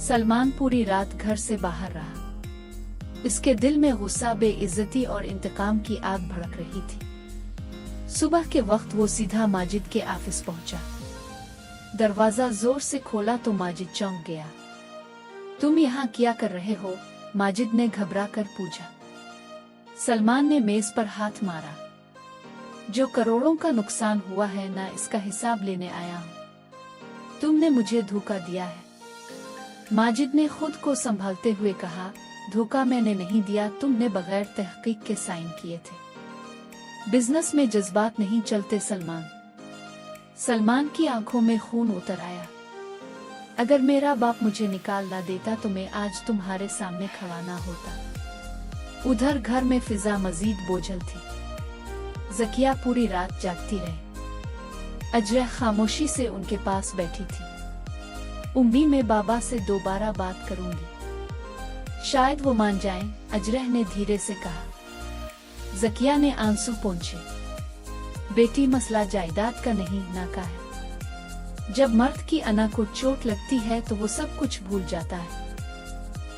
सलमान पूरी रात घर से बाहर रहा। इसके दिल में गुस्सा, बेइज्जती और इंतकाम की आग भड़क रही थी। सुबह के वक्त वो सीधा माजिद के ऑफिस पहुंचा। दरवाजा जोर से खोला तो माजिद चौंक गया। तुम यहाँ क्या कर रहे हो? माजिद ने घबरा कर पूछा। सलमान ने मेज पर हाथ मारा। जो करोड़ों का नुकसान हुआ है ना, इसका हिसाब लेने आया हूँ। तुमने मुझे धोखा दिया है। माजिद ने खुद को संभालते हुए कहा, धोखा मैंने नहीं दिया, तुमने बगैर तहकीक के साइन किए थे। बिजनेस में जज्बात नहीं चलते सलमान। सलमान की आंखों में खून उतर आया। अगर मेरा बाप मुझे निकाल ना देता तो मैं आज तुम्हारे सामने खड़ा ना होता। उधर घर में फिजा मजीद बोझल थी। ज़किया पूरी रात जागती रही। अजरह खामोशी से उनके पास बैठी थी। उम्मीद में बाबा से दोबारा बात करूंगी, शायद वो मान जाएं, अजरह ने धीरे से कहा। ज़किया ने आंसू पोंछे। बेटी, मसला जायदाद का नहीं, ना का है। जब मर्द की अना को चोट लगती है तो वो सब कुछ भूल जाता है।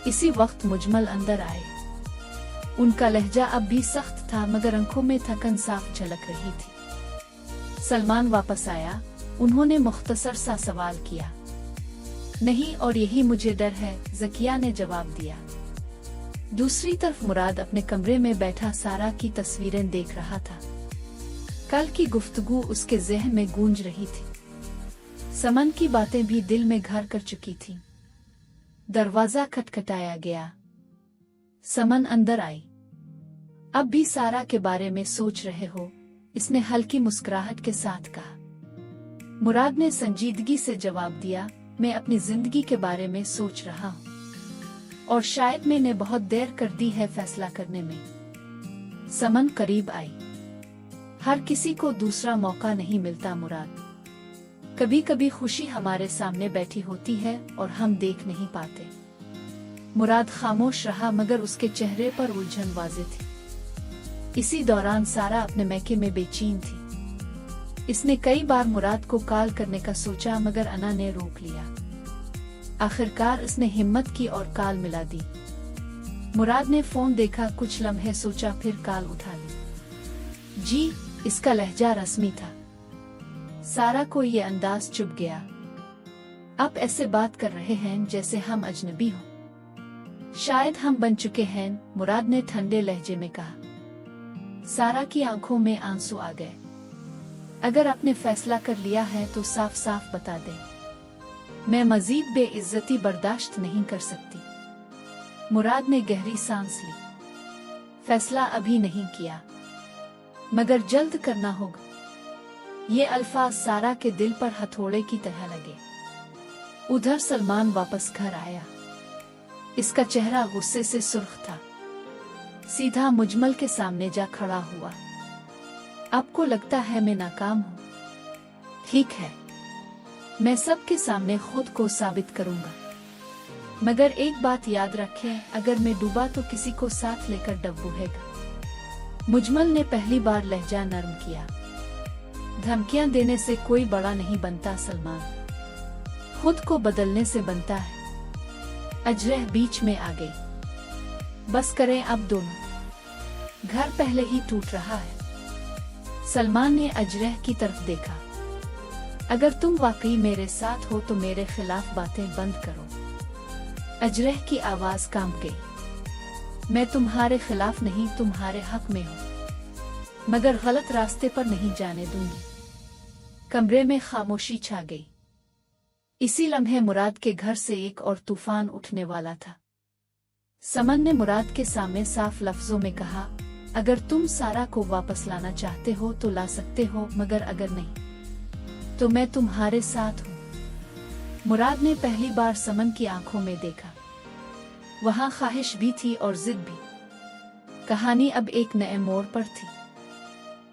इसी वक्त मुजमल अंदर आए। उनका लहजा अब भी सख्त था, मगर आंखों में थकन साफ झलक रही थी। सलमान वापस आया। उन्होंने मुख्तसर सा सवाल किया। नहीं, और यही मुझे डर है, ज़किया ने जवाब दिया। दूसरी तरफ मुराद अपने कमरे में बैठा सारा की तस्वीरें देख रहा था। कल की गुफ्तगू उसके ज़हन में गूंज रही थी। समन की बातें भी दिल में घर कर चुकी थीं। दरवाजा खटखटाया गया। समन अंदर आई। अब भी सारा के बारे में सोच रहे हो? इसने हल्की मुस्कुराहट के साथ कहा। मुराद ने संजीदगी से जवाब दिया, मैं अपनी जिंदगी के बारे में सोच रहा हूँ, और शायद मैंने बहुत देर कर दी है फैसला करने में। समन करीब आई। हर किसी को दूसरा मौका नहीं मिलता मुराद। कभी कभी खुशी हमारे सामने बैठी होती है और हम देख नहीं पाते। मुराद खामोश रहा, मगर उसके चेहरे पर उलझन वाज़ेह थी। इसी दौरान सारा अपने मैके में बेचैन थी। इसने कई बार मुराद को कॉल करने का सोचा, मगर अना ने रोक लिया। आखिरकार इसने हिम्मत की और कॉल मिला दी। मुराद ने फोन देखा, कुछ लम्हे सोचा, फिर कॉल उठा ली। जी, इसका लहजा रस्मी था। सारा को ये अंदाज चुभ गया। आप ऐसे बात कर रहे हैं जैसे हम अजनबी हों। शायद हम बन चुके हैं, मुराद ने ठंडे लहजे में कहा। सारा की आंखों में आंसू आ गए। अगर आपने फैसला कर लिया है तो साफ साफ बता दें। मैं मजीद बेइज्जती बर्दाश्त नहीं कर सकती। मुराद ने गहरी सांस ली। फैसला अभी नहीं किया, मगर जल्द करना होगा। ये अल्फाज सारा के दिल पर हथौड़े की तरह लगे। उधर सलमान वापस घर आया। इसका चेहरा गुस्से से सुर्ख था। सीधा मुजमल के सामने जा खड़ा हुआ। आपको लगता है मैं नाकाम हूँ? ठीक है, मैं सबके सामने खुद को साबित करूंगा। मगर एक बात याद रखें, अगर मैं डूबा तो किसी को साथ लेकर डूबेगा। मुजमल ने पहली बार लहजा नरम किया। धमकियां देने से कोई बड़ा नहीं बनता सलमान, खुद को बदलने से बनता है। अजरह बीच में आ गई। बस करें अब दोनों, घर पहले ही टूट रहा है। सलमान ने अजरह की तरफ देखा। अगर तुम वाकई मेरे साथ हो तो मेरे खिलाफ बातें बंद करो। अजरह की आवाज कांप गई। मैं तुम्हारे खिलाफ नहीं, तुम्हारे हक में हूँ, मगर गलत रास्ते पर नहीं जाने दूंगी। कमरे में खामोशी छा गई। इसी लम्हे मुराद के घर से एक और तूफान उठने वाला था। समन ने मुराद के सामने साफ लफ्जों में कहा, अगर तुम सारा को वापस लाना चाहते हो तो ला सकते हो, मगर अगर नहीं तो मैं तुम्हारे साथ हूँ। मुराद ने पहली बार समन की आंखों में देखा। वहां ख्वाहिश भी थी और जिद भी। कहानी अब एक नए मोड़ पर थी।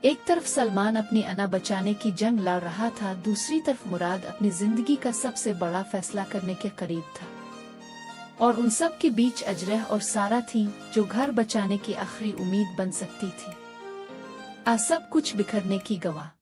एक तरफ सलमान अपनी अना बचाने की जंग लड़ रहा था, दूसरी तरफ मुराद अपनी जिंदगी का सबसे बड़ा फैसला करने के करीब था। और उन सब के बीच अजरह और सारा थी, जो घर बचाने की आखिरी उम्मीद बन सकती थी। आज सब कुछ बिखरने की गवाह।